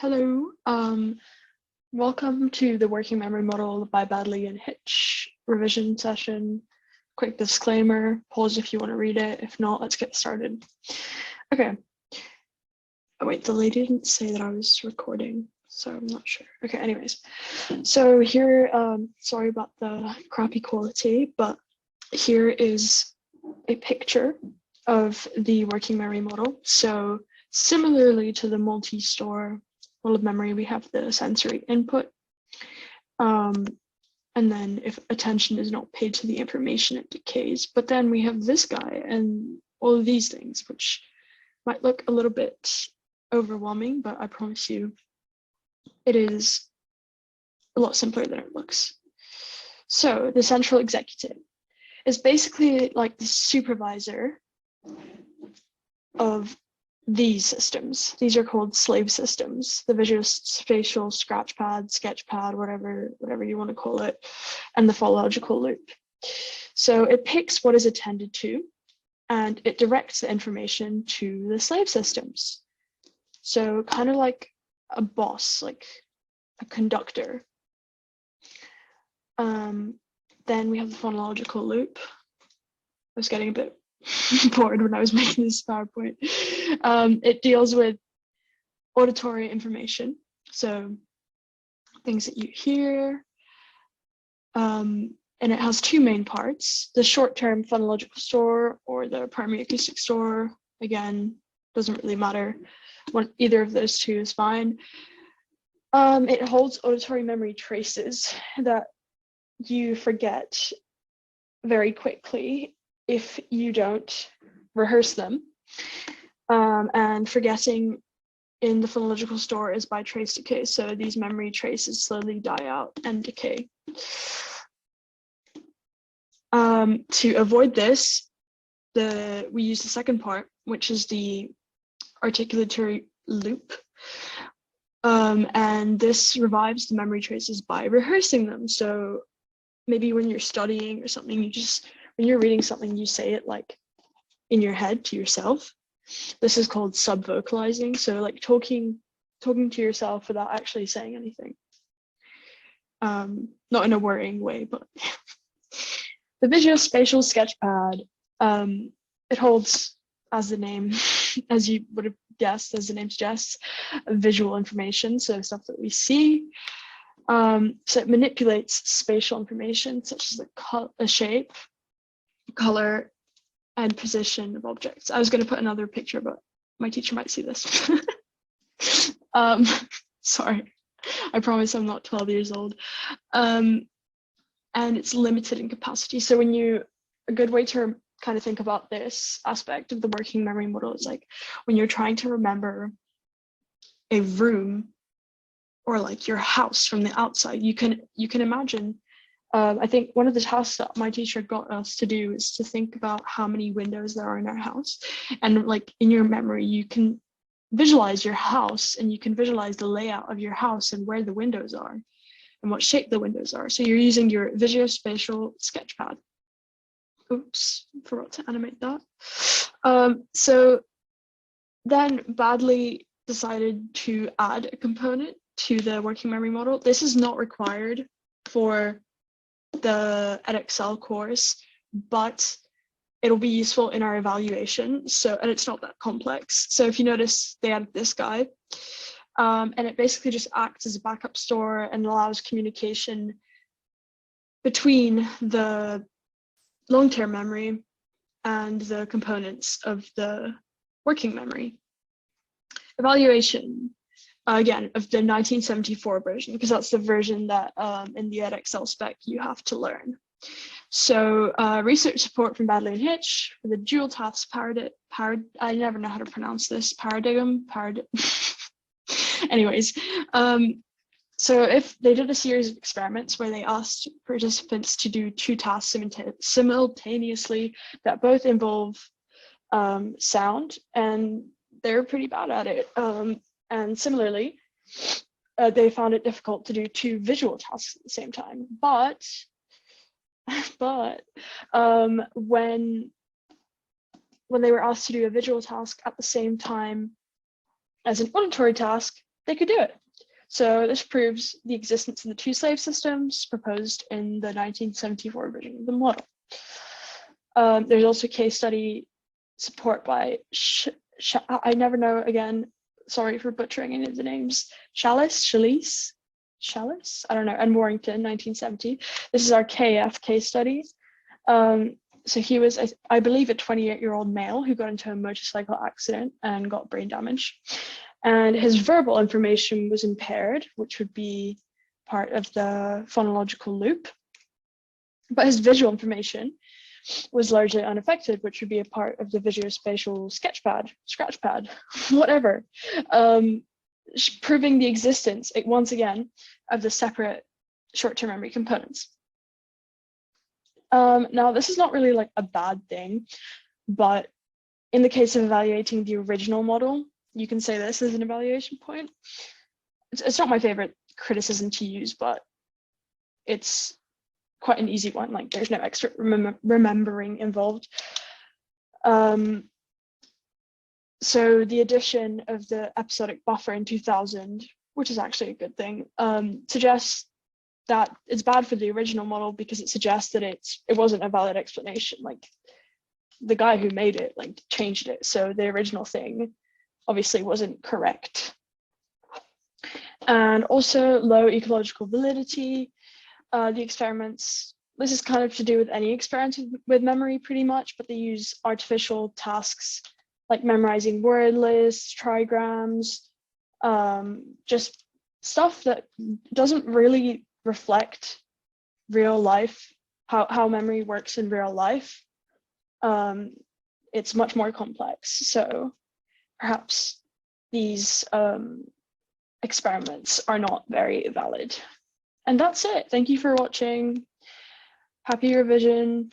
Hello, welcome to the Working Memory Model by Baddeley and Hitch revision session. Quick disclaimer, pause if you want to read it. If not, let's get started. Okay. Oh wait, the lady didn't say that I was recording, so I'm not sure. Okay, anyways. So here, sorry about the crappy quality, but here is a picture of the working memory model. So similarly to the multi-store model of memory, we have the sensory input. And then if attention is not paid to the information, it decays. But then we have this guy and all of these things, which might look a little bit overwhelming, but I promise you it is a lot simpler than it looks. So the central executive is basically like the supervisor of these systems. These are called slave systems, the visual spatial scratch pad, sketch pad, whatever you want to call it, and the phonological loop. So it picks what is attended to and it directs the information to the slave systems. So kind of like a boss, like a conductor. Then we have the phonological loop. I was getting a bit bored when I was making this PowerPoint. It deals with auditory information, so things that you hear, and it has two main parts: the short-term phonological store or the primary acoustic store. Again, doesn't really matter. Either of those two is fine. It holds auditory memory traces that you forget very quickly if you don't rehearse them. And forgetting in the phonological store is by trace decay. So these memory traces slowly die out and decay. To avoid this, we use the second part, which is the articulatory loop. And this revives the memory traces by rehearsing them. So maybe when you're studying or something, when you're reading something, you say it like in your head to yourself. This is called sub-vocalizing. So like talking to yourself without actually saying anything. Not in a worrying way, but the visual spatial sketchpad, it holds, as you would have guessed, as the name suggests, visual information, so stuff that we see. So it manipulates spatial information such as the shape, color, and position of objects. I was going to put another picture, but my teacher might see this. Sorry, I promise I'm not 12 years old. And it's limited in capacity. So a good way to kind of think about this aspect of the working memory model is like when you're trying to remember a room or like your house from the outside, you can imagine. I think one of the tasks that my teacher got us to do is to think about how many windows there are in our house. And like in your memory, you can visualize your house and you can visualize the layout of your house and where the windows are and what shape the windows are. So you're using your visuospatial sketchpad. Oops, forgot to animate that. So then Baddeley decided to add a component to the working memory model. This is not required for the Edexcel course, but it'll be useful in our evaluation. So, and it's not that complex. So if you notice, they added this guy, and it basically just acts as a backup store and allows communication between the long-term memory and the components of the working memory. Evaluation. Again, of the 1974 version, because that's the version that in the Edexcel spec you have to learn. So research support from Baddeley and Hitch for the dual task I never know how to pronounce this, paradigm. Anyways, so if they did a series of experiments where they asked participants to do two tasks simultaneously that both involve sound, and they're pretty bad at it. And similarly, they found it difficult to do two visual tasks at the same time. But when they were asked to do a visual task at the same time as an auditory task, they could do it. So this proves the existence of the two slave systems proposed in the 1974 version of the model. There's also case study support by, I never know again, sorry for butchering any of the names, Chalice, I don't know, and Warrington, 1970. This is our KF case study. So he was, I believe, a 28-year-old male who got into a motorcycle accident and got brain damage. And his verbal information was impaired, which would be part of the phonological loop. But his visual information was largely unaffected, which would be a part of the visuospatial scratchpad, whatever, proving the existence, once again, of the separate short-term memory components. Now, this is not really like a bad thing, but in the case of evaluating the original model, you can say this as an evaluation point. It's not my favorite criticism to use, but it's quite an easy one. Like, there's no extra remembering involved. So the addition of the episodic buffer in 2000, which is actually a good thing, suggests that it's bad for the original model because it suggests that it wasn't a valid explanation. Like, the guy who made it like changed it, so the original thing obviously wasn't correct. And also low ecological validity. The experiments, this is kind of to do with any experiment with memory pretty much, but they use artificial tasks like memorizing word lists, trigrams, just stuff that doesn't really reflect real life, how memory works in real life. It's much more complex. So perhaps these experiments are not very valid. And that's it. Thank you for watching. Happy revision.